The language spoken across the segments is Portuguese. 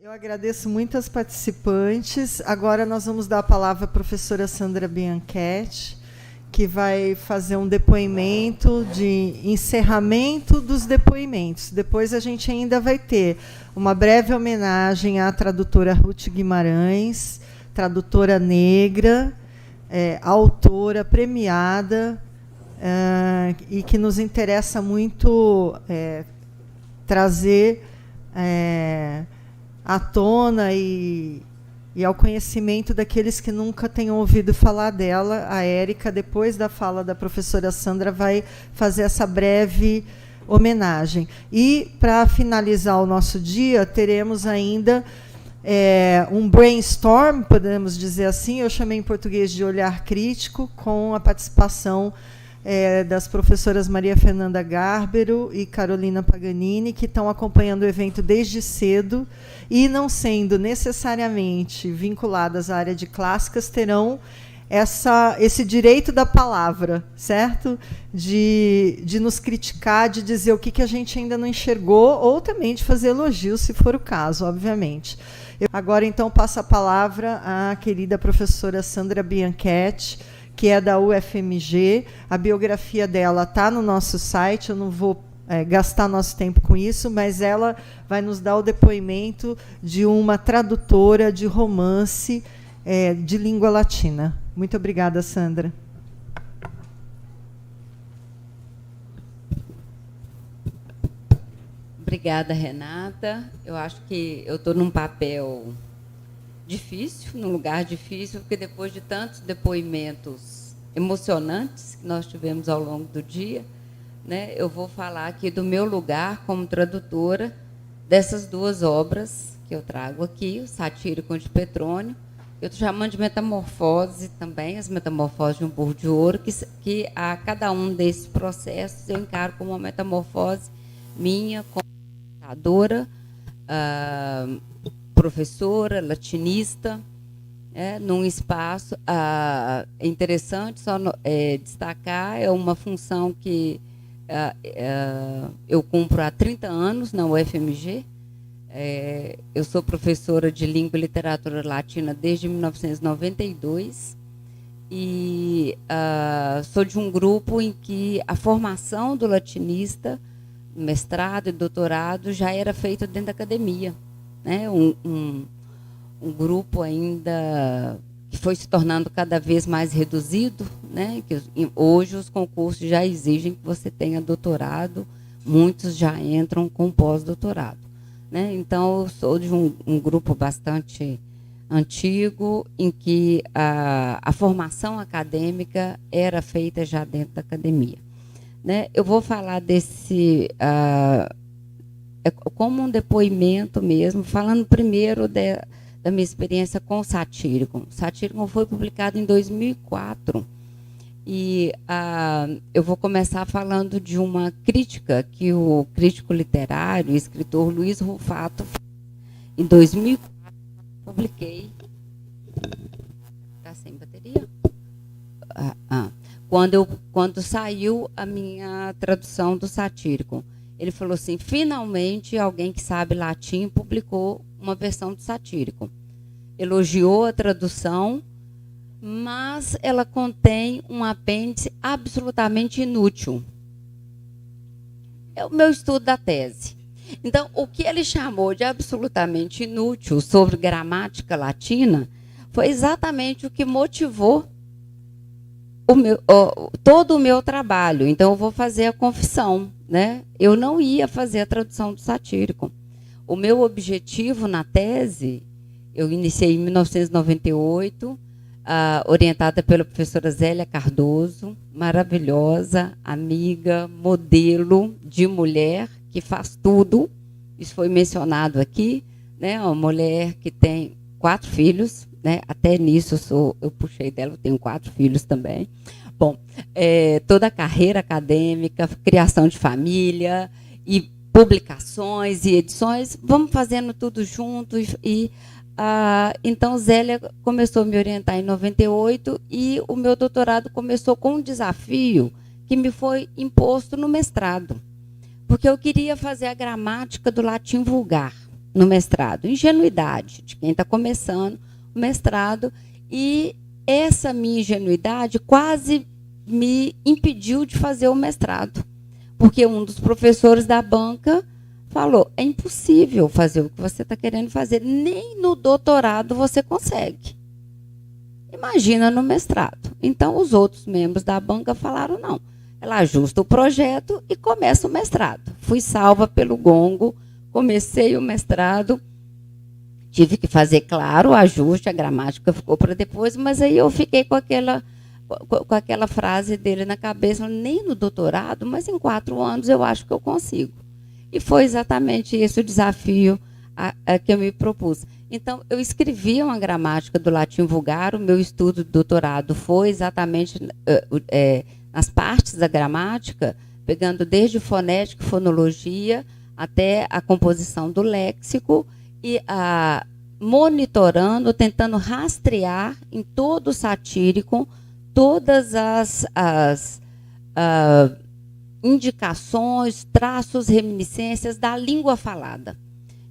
Eu agradeço muito as participantes. Agora nós vamos dar a palavra à professora Sandra Bianchetti, que vai fazer um depoimento de encerramento dos depoimentos. Depois a gente ainda vai ter uma breve homenagem à tradutora Ruth Guimarães, tradutora negra, autora premiada, e que nos interessa muito trazer à tona e ao conhecimento daqueles que nunca tenham ouvido falar dela. A Érica, depois da fala da professora Sandra, vai fazer essa breve homenagem. E, para finalizar o nosso dia, teremos ainda um brainstorm, podemos dizer assim, eu chamei em português de olhar crítico, com a participação das professoras Maria Fernanda Garbero e Carolina Paganini, que estão acompanhando o evento desde cedo e, não sendo necessariamente vinculadas à área de clássicas, terão esse direito da palavra, certo? De nos criticar, de dizer o que a gente ainda não enxergou, ou também de fazer elogios, se for o caso, obviamente. Agora, então, passo a palavra à querida professora Sandra Bianchetti, que é da UFMG. A biografia dela está no nosso site, eu não vou gastar nosso tempo com isso, mas ela vai nos dar o depoimento de uma tradutora de romance de língua latina. Muito obrigada, Sandra. Obrigada, Renata. Eu acho que eu estou num papel difícil, num lugar difícil, porque depois de tantos depoimentos emocionantes que nós tivemos ao longo do dia, né, eu vou falar aqui do meu lugar como tradutora dessas duas obras que eu trago aqui, o Satírico de Petrônio. Eu estou chamando de metamorfose também, as metamorfoses de um burro de ouro, que a cada um desses processos eu encaro como uma metamorfose minha, como tradutora, professora, latinista, num espaço interessante, só destacar, é uma função que eu cumpro há 30 anos na UFMG. Eu sou professora de língua e literatura latina desde 1992 e sou de um grupo em que a formação do latinista, mestrado e doutorado, já era feita dentro da academia. Né, um grupo ainda que foi se tornando cada vez mais reduzido, né, que hoje os concursos já exigem que você tenha doutorado, muitos já entram com pós-doutorado. Né, então, eu sou de um grupo bastante antigo, em que a formação acadêmica era feita já dentro da academia. Né, eu vou falar desse... como um depoimento mesmo, falando primeiro da minha experiência com o Satírico. O Satírico foi publicado em 2004 e eu vou começar falando de uma crítica que o crítico literário e escritor Luiz Rufato, em 2004, publiquei. Está sem bateria? Quando saiu a minha tradução do Satírico. Ele falou assim, finalmente alguém que sabe latim publicou uma versão do Satírico. Elogiou a tradução, mas ela contém um apêndice absolutamente inútil. É o meu estudo da tese. Então, o que ele chamou de absolutamente inútil sobre gramática latina foi exatamente o que motivou todo o meu trabalho. Então, eu vou fazer a confissão. Né? Eu não ia fazer a tradução do Satírico. O meu objetivo na tese, eu iniciei em 1998, orientada pela professora Zélia Cardoso, maravilhosa, amiga, modelo de mulher, que faz tudo. Isso foi mencionado aqui, né? Uma mulher que tem 4 filhos, né? Até nisso eu puxei dela, eu tenho 4 filhos também. Bom, toda a carreira acadêmica, criação de família, e publicações e edições, vamos fazendo tudo junto. Então, Zélia começou a me orientar em 98 e o meu doutorado começou com um desafio que me foi imposto no mestrado, porque eu queria fazer a gramática do latim vulgar. no mestrado. Ingenuidade de quem está começando o mestrado. E essa minha ingenuidade quase me impediu de fazer o mestrado. Porque um dos professores da banca falou, é impossível fazer o que você está querendo fazer. Nem no doutorado você consegue. Imagina no mestrado. Então, os outros membros da banca falaram, não. Ela ajusta o projeto e começa o mestrado. Fui salva pelo gongo, comecei o mestrado, tive que fazer, claro, o ajuste, a gramática ficou para depois, mas aí eu fiquei com aquela frase dele na cabeça, nem no doutorado, mas em 4 anos eu acho que eu consigo. E foi exatamente esse o desafio que eu me propus. Então, eu escrevi uma gramática do latim vulgar, o meu estudo de doutorado foi exatamente nas partes da gramática, pegando desde fonética e fonologia até a composição do léxico e monitorando, tentando rastrear em todo o satírico todas as indicações, traços, reminiscências da língua falada,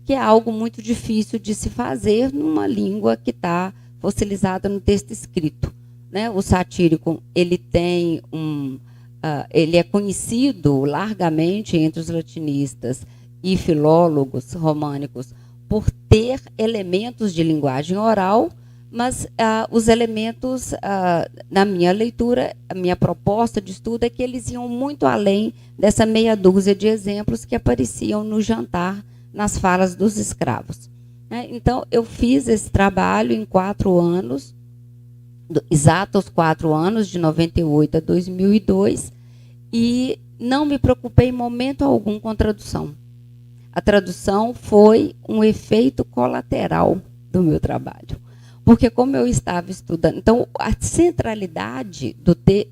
que é algo muito difícil de se fazer numa língua que está fossilizada no texto escrito. Né? O satírico ele tem ele é conhecido largamente entre os latinistas e filólogos românicos por ter elementos de linguagem oral, mas os elementos, na minha leitura, a minha proposta de estudo é que eles iam muito além dessa meia dúzia de exemplos que apareciam no jantar, nas falas dos escravos. Então, eu fiz esse trabalho em 4 anos, exatos 4 anos, de 98 a 2002, e não me preocupei em momento algum com a tradução. A tradução foi um efeito colateral do meu trabalho. Porque como eu estava estudando... Então, a centralidade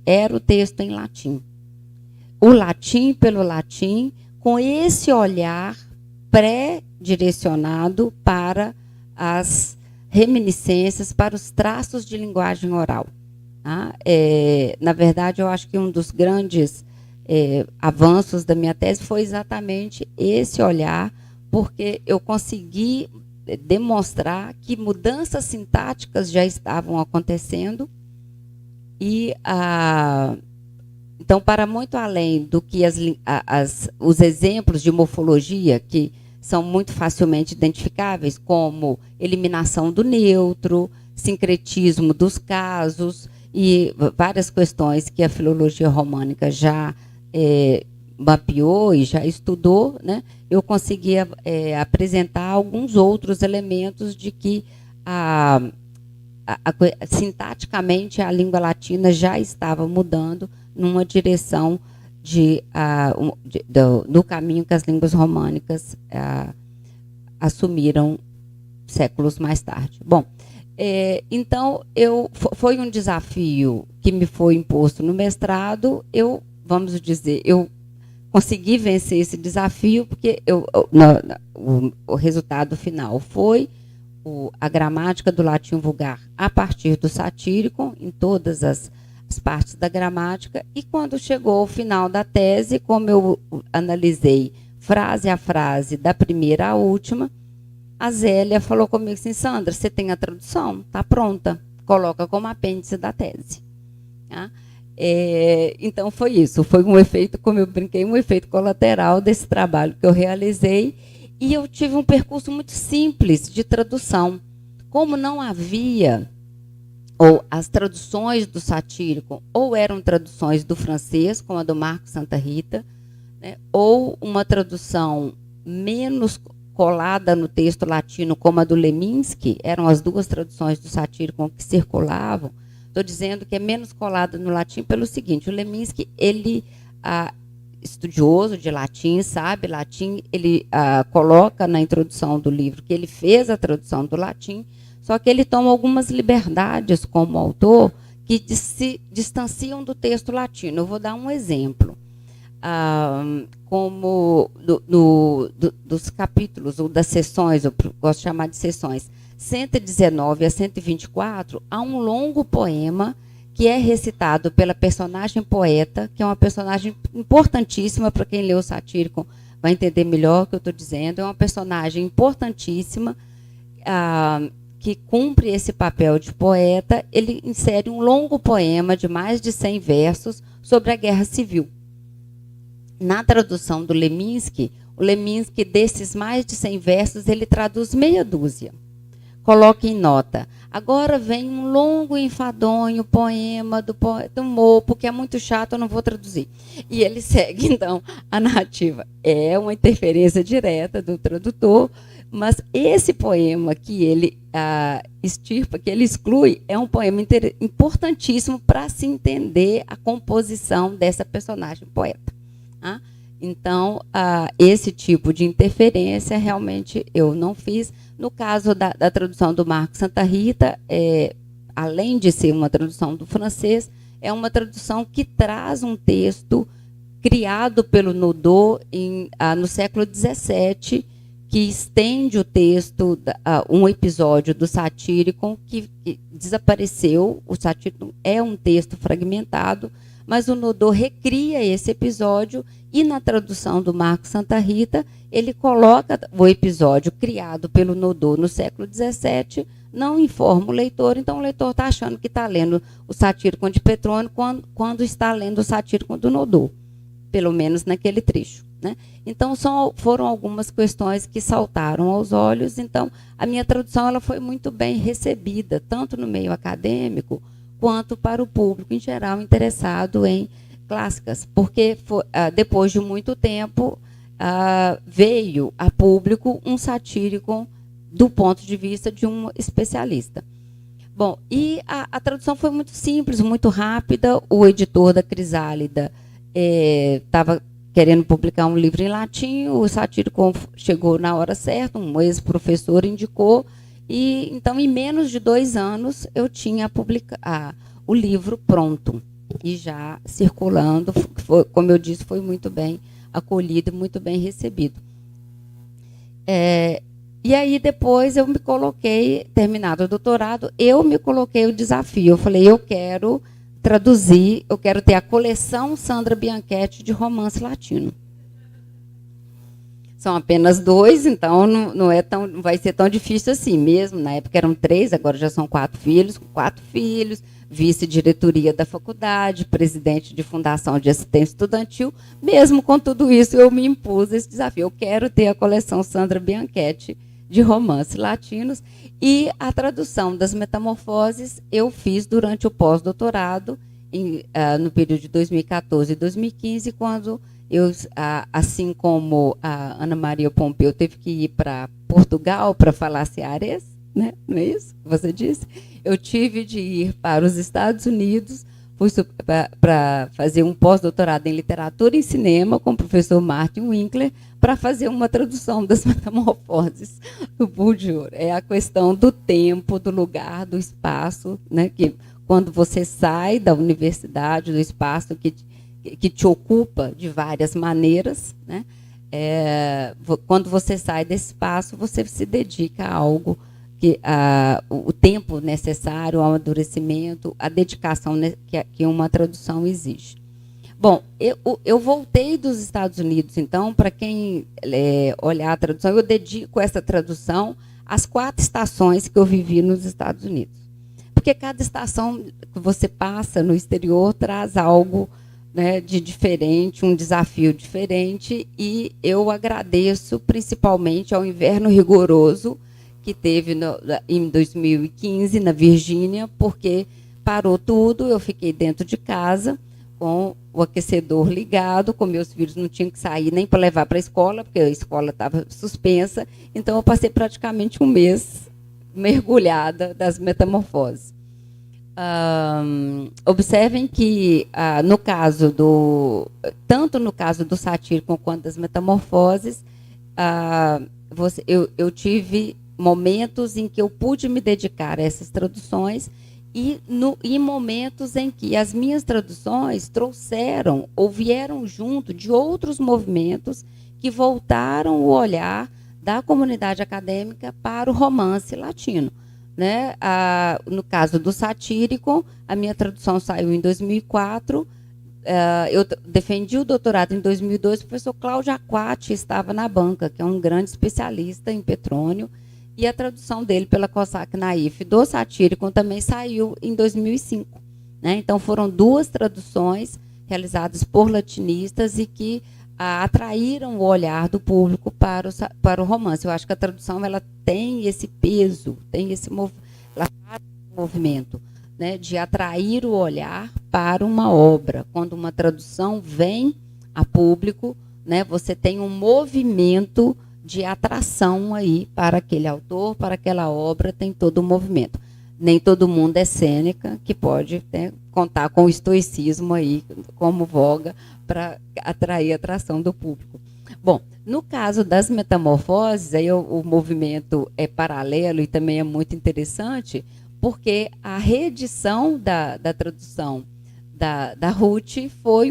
era o texto em latim. O latim pelo latim, com esse olhar pré-direcionado para as reminiscências, para os traços de linguagem oral. Tá? Na verdade, eu acho que um dos grandes avanços da minha tese foi exatamente esse olhar, porque eu consegui demonstrar que mudanças sintáticas já estavam acontecendo e então, para muito além do que os exemplos de morfologia, que são muito facilmente identificáveis, como eliminação do neutro, sincretismo dos casos e várias questões que a filologia românica já mapeou e já estudou, né? Eu conseguia apresentar alguns outros elementos de que sintaticamente a língua latina já estava mudando numa direção do caminho que as línguas românicas assumiram séculos mais tarde. Bom, então foi um desafio que me foi imposto no mestrado. Vamos dizer, eu consegui vencer esse desafio porque o resultado final foi a gramática do latim vulgar a partir do satírico, em todas as partes da gramática, e quando chegou ao final da tese, como eu analisei frase a frase, da primeira à última, a Zélia falou comigo assim, Sandra, você tem a tradução? Está pronta, coloca como apêndice da tese. Tá? Então, foi isso, foi um efeito, como eu brinquei, um efeito colateral desse trabalho que eu realizei, e eu tive um percurso muito simples de tradução. Como não havia, ou as traduções do satírico, ou eram traduções do francês, como a do Marco Santa Rita, né, ou uma tradução menos colada no texto latino, como a do Leminski, eram as 2 traduções do satírico que circulavam. Estou dizendo que é menos colada no latim pelo seguinte, o Leminski, ele, estudioso de latim, sabe latim, ele coloca na introdução do livro que ele fez a tradução do latim, só que ele toma algumas liberdades como autor que se distanciam do texto latino. Eu vou dar um exemplo. Como dos capítulos, ou das sessões, eu gosto de chamar de sessões, 119 a 124, há um longo poema que é recitado pela personagem poeta, que é uma personagem importantíssima para quem leu o satírico, vai entender melhor o que eu estou dizendo. É uma personagem importantíssima, que cumpre esse papel de poeta. Ele insere um longo poema de mais de 100 versos sobre a Guerra Civil. Na tradução do Leminski, o Leminski, desses mais de 100 versos, ele traduz meia dúzia. Coloque em nota. Agora vem um longo e enfadonho poema do poeta Mopo, que é muito chato, eu não vou traduzir. E ele segue, então, a narrativa. É uma interferência direta do tradutor, mas esse poema que ele extirpa, que ele exclui, é um poema importantíssimo para se entender a composição dessa personagem poeta. Tá? Então, esse tipo de interferência realmente eu não fiz. No caso da tradução do Marco Santa Rita, além de ser uma tradução do francês, é uma tradução que traz um texto criado pelo Nodot no século XVII, que estende o texto, um episódio do Satyricon que desapareceu. O Satyricon é um texto fragmentado, mas o Nodot recria esse episódio e, na tradução do Marco Santa Rita, ele coloca o episódio criado pelo Nodot no século XVII, não informa o leitor, então o leitor está achando que está lendo o Satyricon de Petrônio quando está lendo o Satyricon do Nodot, pelo menos naquele trecho. Né? Então, foram algumas questões que saltaram aos olhos. Então, a minha tradução ela foi muito bem recebida, tanto no meio acadêmico, quanto para o público em geral interessado em clássicas, porque depois de muito tempo veio a público um Satyricon do ponto de vista de um especialista. Bom, e a tradução foi muito simples, muito rápida. O editor da Crisálida estava querendo publicar um livro em latim, o Satyricon chegou na hora certa, um ex-professor indicou, e então, em menos de 2 anos, eu tinha o livro pronto e já circulando. Como eu disse, foi muito bem acolhido e muito bem recebido. E aí, depois, eu me coloquei, terminado o doutorado, eu me coloquei o desafio. Eu falei, eu quero traduzir, eu quero ter a coleção Sandra Bianchetti de romance latino. São apenas 2, então não vai ser tão difícil assim mesmo. Na época eram 3, agora já são 4 filhos, vice-diretoria da faculdade, presidente de fundação de assistência estudantil. Mesmo com tudo isso, eu me impus esse desafio. Eu quero ter a coleção Sandra Bianchetti de romances latinos. E a tradução das Metamorfoses eu fiz durante o pós-doutorado, no período de 2014 e 2015, quando eu, assim como a Ana Maria Pompeu teve que ir para Portugal para falar cearense, né? Não é isso que você disse? Eu tive de ir para os Estados Unidos para fazer um pós-doutorado em literatura e cinema com o professor Martin Winkler, para fazer uma tradução das Metamorfoses do Bourdieu. É a questão do tempo, do lugar, do espaço, né? Que quando você sai da universidade, do espaço que te ocupa de várias maneiras, né? Quando você sai desse espaço, você se dedica a algo o tempo necessário, ao amadurecimento, a dedicação que uma tradução exige. Bom, eu voltei dos Estados Unidos, então, para quem olhar a tradução, eu dedico essa tradução às 4 estações que eu vivi nos Estados Unidos. Porque cada estação que você passa no exterior traz algo, né, de diferente, um desafio diferente, e eu agradeço principalmente ao inverno rigoroso que teve em 2015, na Virgínia, porque parou tudo, eu fiquei dentro de casa, com o aquecedor ligado, com meus filhos não tinham que sair nem para levar para a escola, porque a escola estava suspensa, então eu passei praticamente um mês mergulhada das Metamorfoses. Observem que, tanto no caso do Satyricon quanto das Metamorfoses, eu tive momentos em que eu pude me dedicar a essas traduções e momentos em que as minhas traduções trouxeram ou vieram junto de outros movimentos que voltaram o olhar da comunidade acadêmica para o romance latino. Né? No caso do Satyricon, a minha tradução saiu em 2004, eu defendi o doutorado em 2002, o professor Cláudio Aquati estava na banca, que é um grande especialista em petrônio, e a tradução dele pela Cossack Naif do Satyricon também saiu em 2005. Né? Então, foram 2 traduções realizadas por latinistas e que atraíram o olhar do público para o romance. Eu acho que a tradução ela tem esse peso, tem esse movimento, né, de atrair o olhar para uma obra. Quando uma tradução vem a público, né, você tem um movimento de atração aí para aquele autor, para aquela obra, tem todo o movimento. Nem todo mundo é Sêneca, que pode, né, contar com o estoicismo aí como voga para atrair a atração do público. Bom, no caso das metamorfoses, aí o movimento é paralelo e também é muito interessante, porque a reedição da tradução da Ruth foi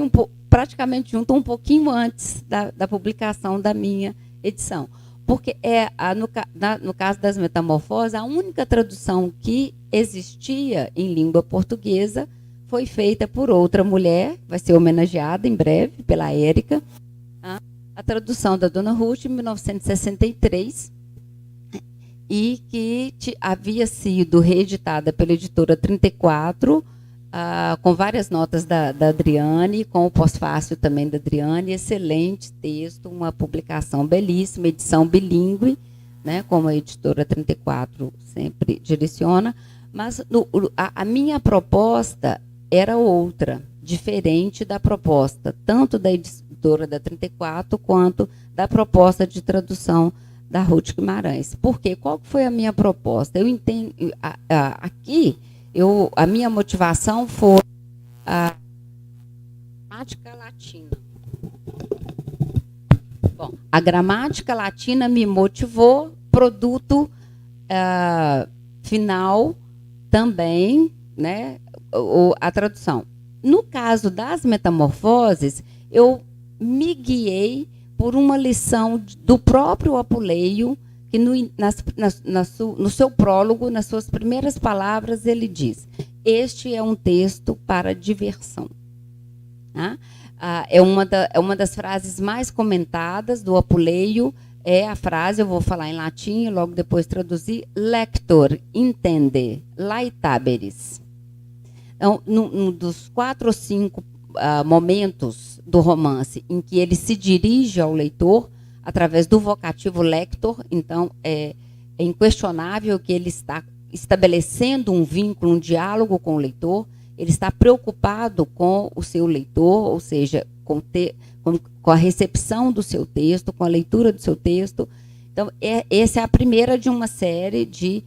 praticamente junto um pouquinho antes da publicação da minha edição. Porque no caso das metamorfoses, a única tradução que existia em língua portuguesa foi feita por outra mulher, vai ser homenageada em breve pela Érica, a tradução da Dona Ruth, em 1963, e que havia sido reeditada pela editora 34, com várias notas da Adriane, com o pós-fácil também da Adriane, excelente texto, uma publicação belíssima, edição bilíngue, né, como a editora 34 sempre direciona, mas a minha proposta era outra, diferente da proposta, tanto da editora da 34, quanto da proposta de tradução da Ruth Guimarães. Por quê? Qual foi a minha proposta? Eu entendo, aqui, a minha motivação foi a gramática latina. Bom, a gramática latina me motivou, produto final também, né, a tradução. No caso das metamorfoses, eu me guiei por uma lição do próprio Apuleio, que no seu prólogo, nas suas primeiras palavras, ele diz: este é um texto para diversão. Tá? É uma das frases mais comentadas do Apuleio, é a frase, eu vou falar em latim e logo depois traduzir: lector intende laetaberis. Então, dos 4 ou 5 momentos do romance em que ele se dirige ao leitor, através do vocativo lector, então é inquestionável que ele está estabelecendo um vínculo, um diálogo com o leitor, ele está preocupado com o seu leitor, ou seja, com a recepção do seu texto, com a leitura do seu texto. Então, essa é a primeira de uma série de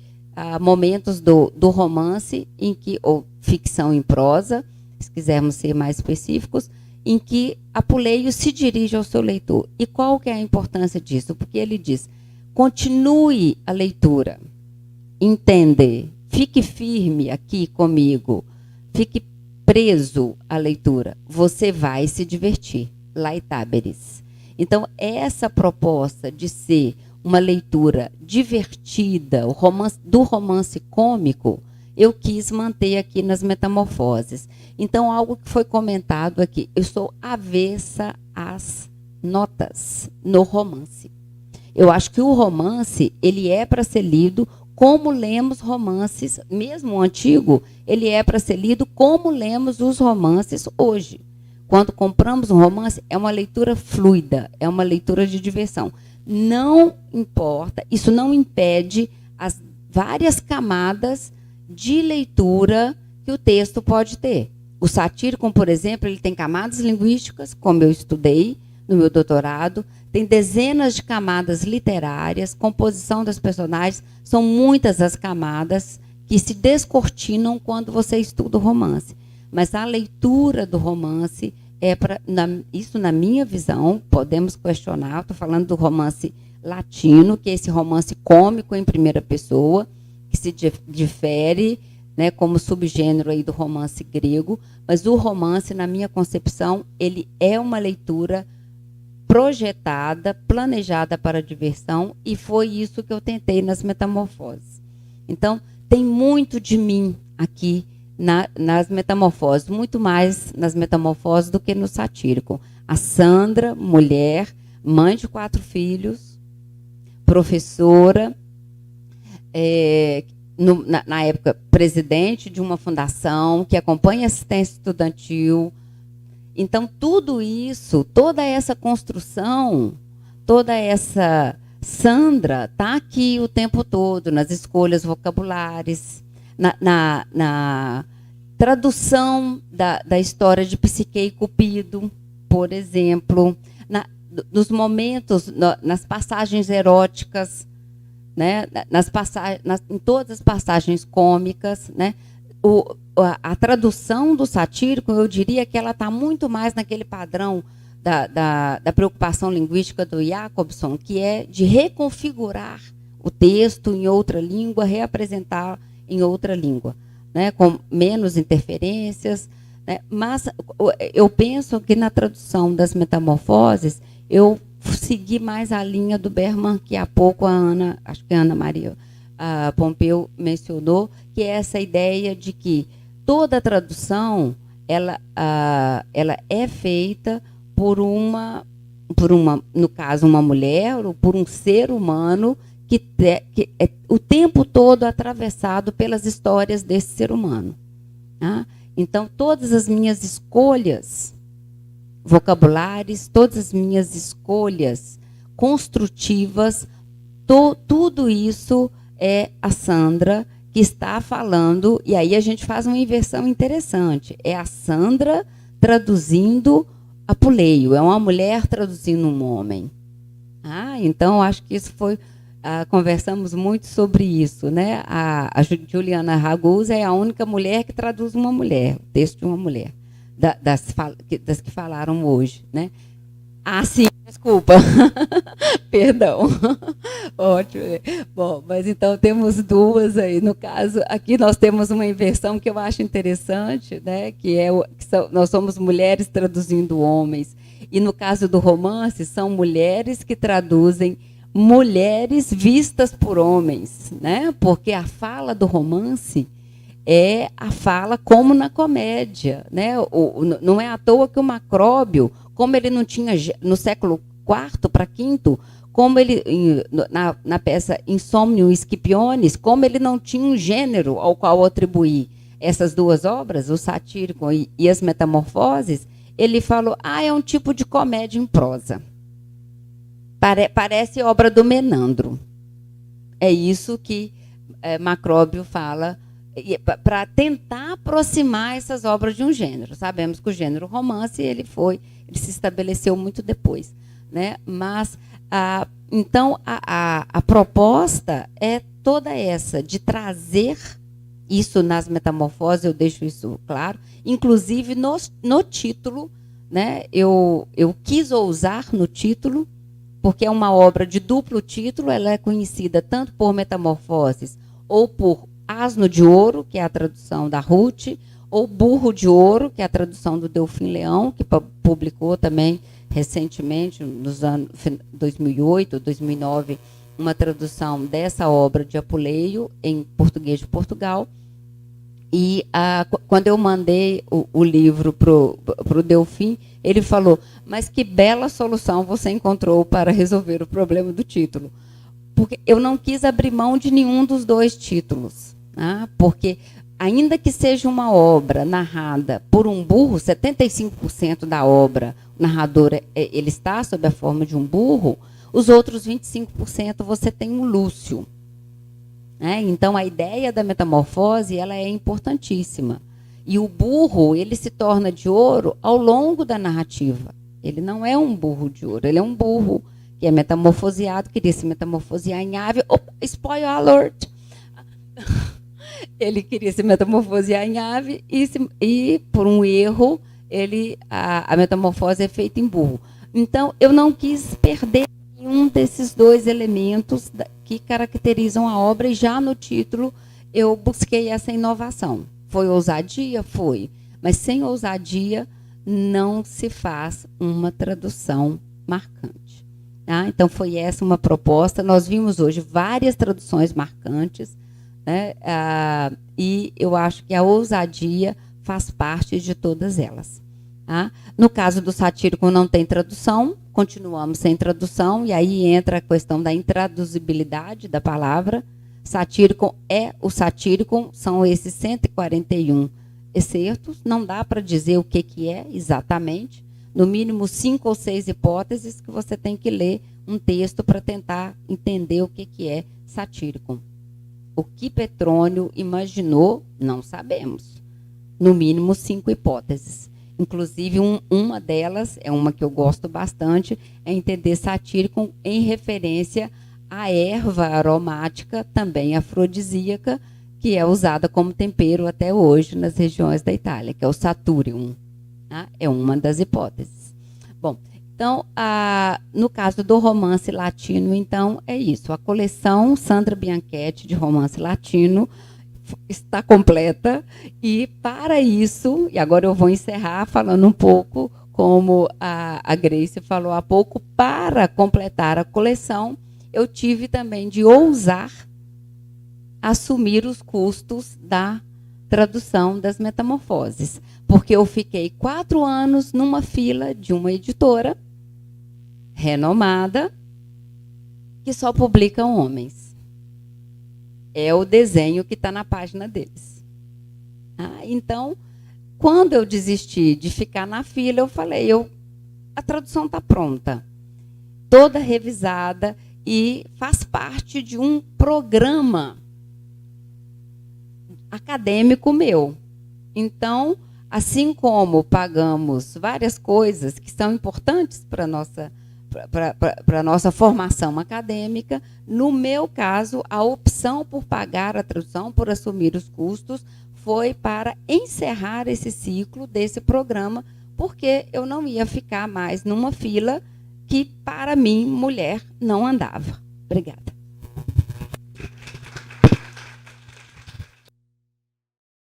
momentos do romance, em que, ou ficção em prosa, se quisermos ser mais específicos, em que Apuleio se dirige ao seu leitor. E qual que é a importância disso? Porque ele diz: continue a leitura, entende, fique firme aqui comigo, fique preso à leitura, você vai se divertir. Laetaberis. Então, essa proposta de ser uma leitura divertida, do romance cômico, eu quis manter aqui nas metamorfoses. Então, algo que foi comentado aqui, eu sou avessa às notas no romance. Eu acho que o romance, ele é para ser lido como lemos romances, mesmo o antigo, ele é para ser lido como lemos os romances hoje. Quando compramos um romance, é uma leitura fluida, é uma leitura de diversão. Não importa, isso não impede as várias camadas de leitura que o texto pode ter. O Satyricon, por exemplo, ele tem camadas linguísticas, como eu estudei no meu doutorado, tem dezenas de camadas literárias, composição das personagens, são muitas as camadas que se descortinam quando você estuda o romance. Mas a leitura do romance é isso, na minha visão, podemos questionar, estou falando do romance latino, que é esse romance cômico em primeira pessoa, que se difere, né, como subgênero aí do romance grego, mas o romance, na minha concepção, ele é uma leitura projetada, planejada para a diversão, e foi isso que eu tentei nas metamorfoses. Então, tem muito de mim aqui nas metamorfoses, muito mais nas metamorfoses do que no satírico. A Sandra, mulher, mãe de 4 filhos, professora, na época presidente de uma fundação que acompanha assistência estudantil. Então, tudo isso, toda essa construção, toda essa Sandra está aqui o tempo todo, nas escolhas vocabulares, na tradução da história de Psique e Cupido, por exemplo, nos momentos, nas passagens eróticas, né, em todas as passagens cômicas, né, a tradução do satírico, eu diria que ela está muito mais naquele padrão da preocupação linguística do Jacobson, que é de reconfigurar o texto em outra língua, reapresentar em outra língua, né, com menos interferências, né, mas eu penso que na tradução das metamorfoses eu segui mais a linha do Berman, que há pouco acho que a Ana Maria Pompeu mencionou, que é essa ideia de que toda tradução ela é feita por uma, no caso, uma mulher, ou por um ser humano que é o tempo todo atravessado pelas histórias desse ser humano. Tá? Então, todas as minhas escolhas vocabulares, todas as minhas escolhas construtivas, tudo isso é a Sandra que está falando, e aí a gente faz uma inversão interessante. É a Sandra traduzindo Apuleio, é uma mulher traduzindo um homem. Então, acho que isso foi... conversamos muito sobre isso, né? A Juliana Ragusa é a única mulher que traduz uma mulher, o texto de uma mulher, das que falaram hoje, né? Sim, desculpa. Perdão. Ótimo. Bom, mas então temos 2 aí. No caso, aqui nós temos uma inversão que eu acho interessante, né? Nós somos mulheres traduzindo homens. E no caso do romance, são mulheres que traduzem mulheres vistas por homens, né? Porque a fala do romance é a fala como na comédia, né? Não é à toa que o Macróbio, como ele não tinha, no século IV para V, como ele, na peça Insomnium Scipionis, como ele não tinha um gênero ao qual atribuir essas 2 obras, o satírico e as metamorfoses, ele falou, é um tipo de comédia em prosa. Parece obra do Menandro. É isso que Macróbio fala, para tentar aproximar essas obras de um gênero. Sabemos que o gênero romance ele se estabeleceu muito depois, né? Mas então a proposta é toda essa de trazer isso nas metamorfoses, eu deixo isso claro, inclusive no título, né? Eu quis ousar no título, porque é uma obra de duplo título, ela é conhecida tanto por Metamorfoses ou por Asno de Ouro, que é a tradução da Ruth, ou Burro de Ouro, que é a tradução do Delfim Leão, que publicou também recentemente, nos anos 2008, 2009, uma tradução dessa obra de Apuleio em português de Portugal. E quando eu mandei o livro para o Delfim, ele falou, mas que bela solução você encontrou para resolver o problema do título. Porque eu não quis abrir mão de nenhum dos 2 títulos. Né? Porque, ainda que seja uma obra narrada por um burro, 75% da obra, o narrador ele está sob a forma de um burro, os outros 25% você tem um Lúcio. Então, a ideia da metamorfose ela é importantíssima. E o burro ele se torna de ouro ao longo da narrativa. Ele não é um burro de ouro, ele é um burro que é metamorfoseado, queria se metamorfosear em ave. Opa, spoiler alert! Ele queria se metamorfosear em ave e por um erro, a metamorfose é feita em burro. Então, eu não quis perder nenhum desses 2 elementos que caracterizam a obra, e já no título eu busquei essa inovação. Foi ousadia? Foi. Mas sem ousadia não se faz uma tradução marcante. Tá? Então, foi essa uma proposta. Nós vimos hoje várias traduções marcantes, né? E eu acho que a ousadia faz parte de todas elas. Tá? No caso do satírico não tem tradução, continuamos sem tradução, e aí entra a questão da intraduzibilidade da palavra. Satírico é o satírico, são esses 141 excertos, não dá para dizer o que é exatamente, no mínimo 5 ou 6 hipóteses que você tem que ler um texto para tentar entender o que é satírico. O que Petrônio imaginou, não sabemos. No mínimo 5 hipóteses. Inclusive, uma delas, é uma que eu gosto bastante, é entender satírico em referência à erva aromática, também afrodisíaca, que é usada como tempero até hoje nas regiões da Itália, que é o Saturium. Tá? É uma das hipóteses. Bom, então, no caso do romance latino, então, é isso. A coleção Sandra Bianchetti de romance latino está completa, e para isso, e agora eu vou encerrar falando um pouco, como a Grace falou há pouco, para completar a coleção, eu tive também de ousar assumir os custos da tradução das Metamorfoses, porque eu fiquei 4 anos numa fila de uma editora renomada que só publica homens. É o desenho que está na página deles. Então, quando eu desisti de ficar na fila, eu falei, a tradução está pronta, toda revisada, e faz parte de um programa acadêmico meu. Então, assim como pagamos várias coisas que são importantes para a nossa formação acadêmica, no meu caso, a opção por pagar a tradução, por assumir os custos, foi para encerrar esse ciclo desse programa, porque eu não ia ficar mais numa fila que, para mim, mulher, não andava. Obrigada.